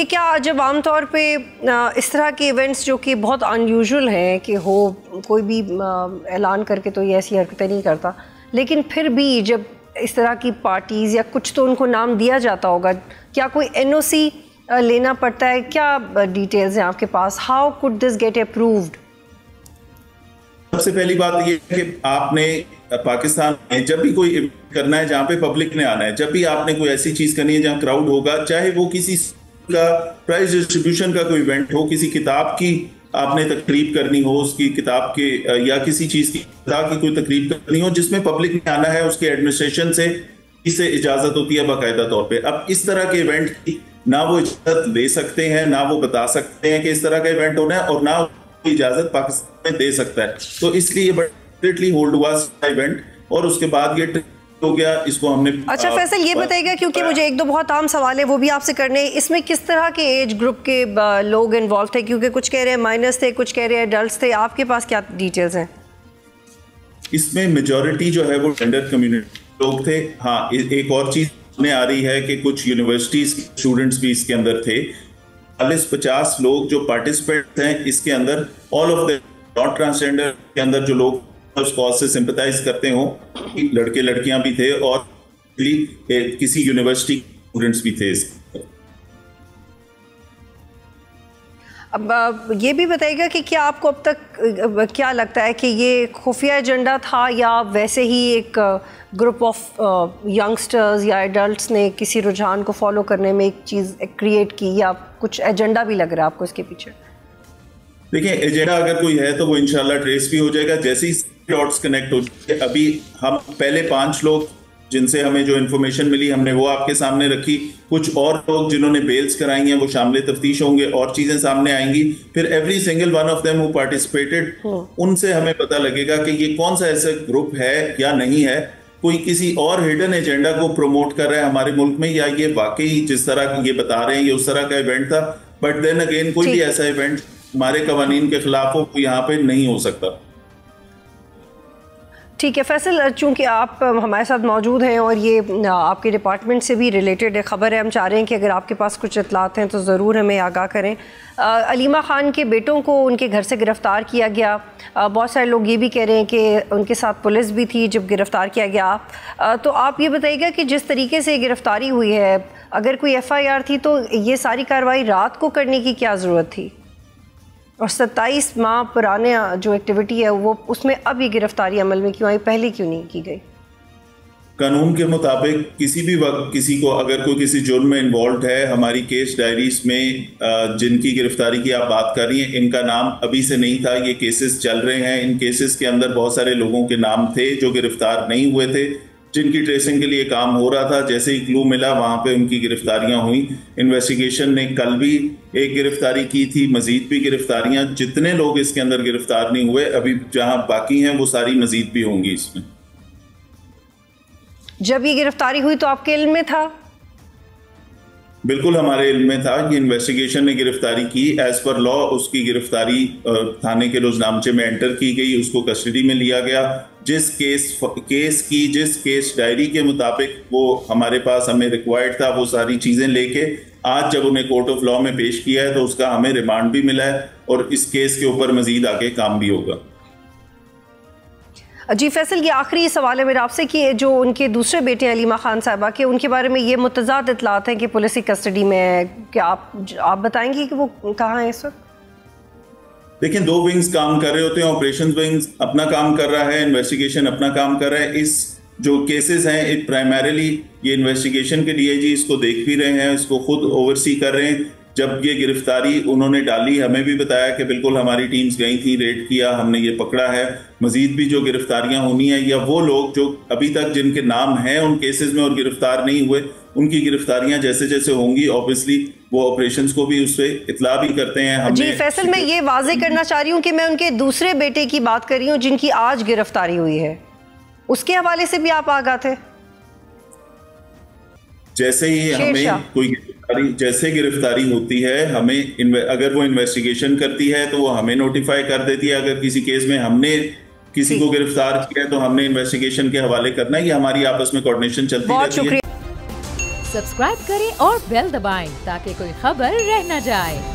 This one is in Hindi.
क्या जब आमतौर पे इस तरह के इवेंट्स जो कि बहुत अनयूजुअल हैं कि हो कोई भी ऐलान करके तो ये ऐसी हरकतें नहीं करता, लेकिन फिर भी जब इस तरह की पार्टीज़ या कुछ तो उनको नाम दिया जाता होगा, क्या कोई एनओसी लेना पड़ता है? क्या डिटेल्स हैं आपके पास? How could this get approved? सबसे पहली बात ये है कि आपने पाकिस्तान में जब भी कोई करना है जहाँ पे पब्लिक ने आना है, जब भी आपने कोई ऐसी चीज करनी है जहाँ क्राउड होगा, चाहे वो किसी का प्राइज डिस्ट्रीब्यूशन का कोई इवेंट हो, किसी किताब की आपने तकरीब करनी हो, उसकी किताब के या किसी चीज की किताब की कोई तकरीब करनी हो जिसमें पब्लिक ने आना है, उसके एडमिनिस्ट्रेशन से इससे इजाजत होती है बाकायदा तौर पे। अब इस तरह के इवेंट की ना वो इजाजत ले सकते हैं, ना वो बता सकते हैं कि इस तरह का इवेंट होना है, और ना इजाजत पाकिस्तान में दे सकता है। तो इसलिए ये होल्ड हुआ इवेंट और उसके बाद ये हो गया, इसको हमने। अच्छा फैसल, ये बताइएगा क्योंकि मुझे एक दो बहुत आम सवाल है वो भी आपसे करने हैं, इसमें किस तरह के एज ग्रुप के लोग इन्वॉल्व थे? क्योंकि कुछ कह रहे हैं माइनर्स थे, कुछ कह रहे हैं एडल्ट्स थे, आपके पास क्या डिटेल्स हैं? इसमें मेजॉरिटी जो है वो जेंडर कम्युनिटी लोग थे। हाँ, एक और चीज सामने आ रही है कि कुछ यूनिवर्सिटीज स्टूडेंट्स भी इसके अंदर थे। 40-50 लोग जो पार्टिसिपेंट हैं इसके अंदर, all of the not transgender के अंदर जो लोग उस कॉज से सिंपैथाइज करते हो, लड़के लड़कियां भी थे और किसी यूनिवर्सिटी स्टूडेंट्स भी थे। अब ये भी बताइएगा कि क्या आपको अब तक क्या लगता है कि ये खुफिया एजेंडा था या वैसे ही एक ग्रुप ऑफ यंगस्टर्स या एडल्ट्स ने किसी रुझान को फॉलो करने में एक चीज़ क्रिएट की, या कुछ एजेंडा भी लग रहा है आपको इसके पीछे? देखिए, एजेंडा अगर कोई है तो वो इंशाल्लाह ट्रेस भी हो जाएगा जैसे ही डॉट्स कनेक्ट हो जाए। अभी हम पहले 5 लोग जिनसे हमें जो इन्फॉर्मेशन मिली हमने वो आपके सामने रखी। कुछ और लोग जिन्होंने बेल्स कराई हैं वो शामिल तफ्तीश होंगे और चीजें सामने आएंगी। फिर every single one of them who participated, उनसे हमें पता लगेगा कि ये कौन सा ऐसा ग्रुप है या नहीं है, कोई किसी और हिडन एजेंडा को प्रमोट कर रहा है हमारे मुल्क में, या ये वाकई जिस तरह ये बता रहे हैं ये उस तरह का इवेंट था। बट देन अगेन कोई भी ऐसा इवेंट हमारे कवानीन के खिलाफ हो यहाँ पे नहीं हो सकता। ठीक है फैसल, चूंकि आप हमारे साथ मौजूद हैं और ये आपके डिपार्टमेंट से भी रिलेटेड खबर है, हम चाह रहे हैं कि अगर आपके पास कुछ इतलात हैं तो ज़रूर हमें आगाह करें। अलीमा खान के बेटों को उनके घर से गिरफ़्तार किया गया। बहुत सारे लोग ये भी कह रहे हैं कि उनके साथ पुलिस भी थी जब गिरफ़्तार किया गया। तो आप ये बताइएगा कि जिस तरीके से गिरफ़्तारी हुई है, अगर कोई FIR थी तो ये सारी कार्रवाई रात को करने की क्या ज़रूरत थी? और 27 माह पुराने जो एक्टिविटी है वो उसमें अब ये गिरफ्तारी अमल में क्यों आई, पहले क्यों नहीं की गई? कानून के मुताबिक किसी भी वक्त किसी को अगर कोई किसी जुर्म में इन्वॉल्व है, हमारी केस डायरीज में जिनकी गिरफ्तारी की आप बात कर रही हैं इनका नाम अभी से नहीं था, ये केसेस चल रहे हैं। इन केसेस के अंदर बहुत सारे लोगों के नाम थे जो गिरफ्तार नहीं हुए थे, जिनकी ट्रेसिंग के लिए काम हो रहा था। जैसे ही क्लू मिला वहां पे उनकी गिरफ्तारियां हुई। इन्वेस्टिगेशन ने कल भी एक गिरफ्तारी की थी, मजीद भी गिरफ्तारियां, जितने लोग इसके अंदर गिरफ्तार नहीं हुए अभी जहां बाकी हैं वो सारी मजीद भी होंगी इसमें। जब ये गिरफ्तारी हुई तो आपके इल्म में था? बिल्कुल हमारे इल्म में था कि इन्वेस्टिगेशन ने गिरफ्तारी की। एज पर लॉ उसकी गिरफ्तारी थाने के रोजनामचे में एंटर की गई, उसको कस्टडी में लिया गया। जिस केस डायरी के मुताबिक वो हमारे पास हमें रिक्वायर्ड था, वो सारी चीजें लेके आज जब उन्हें कोर्ट ऑफ लॉ में पेश किया है तो उसका हमें रिमांड भी मिला है और इस केस के ऊपर मजीद आगे काम भी होगा। जी फैसल, ये आखिरी सवाल है मेरा आपसे कि जो उनके दूसरे बेटे अलीमा खान साहिबा के, उनके बारे में ये मुतज़ाद इतलात हैं कि पुलिस की कस्टडी में है, क्या आप बताएंगे कि वो कहाँ है इस वक्त? देखिए, 2 विंग्स काम कर रहे होते हैं। ऑपरेशन विंग्स अपना काम कर रहा है, इन्वेस्टिगेशन अपना काम कर रहा है। इस जो केसेस हैं प्राइमरीली ये इन्वेस्टिगेशन के DIG इसको देख भी रहे हैं, इसको खुद ओवरसी कर रहे हैं। जब ये गिरफ्तारी उन्होंने डाली हमें भी बताया कि बिल्कुल हमारी टीम्स गई थी, रेड किया, हमने ये पकड़ा है। मजीद भी जो गिरफ्तारियां होनी है या वो लोग जो अभी तक जिनके नाम हैं उन केसेस में और गिरफ्तार नहीं हुए, उनकी गिरफ्तारियां जैसे जैसे होंगी ऑब्वियसली वो ऑपरेशंस को भी उससे इतला भी करते हैं। जी फैसल, मैं ये वाजे करना चाह रही हूँ कि मैं उनके दूसरे बेटे की बात कर रही हूँ जिनकी आज गिरफ्तारी हुई है, उसके हवाले से भी आप आगाह थे? जैसे ही हमें कोई जैसे गिरफ्तारी होती है, हमें अगर वो इन्वेस्टिगेशन करती है तो वो हमें नोटिफाई कर देती है। अगर किसी केस में हमने किसी को गिरफ्तार किया है तो हमने इन्वेस्टिगेशन के हवाले करना है। ये हमारी आपस में कोऑर्डिनेशन चलती रहती है। सब्सक्राइब करें और बेल दबाएं ताकि कोई खबर रह न जाए।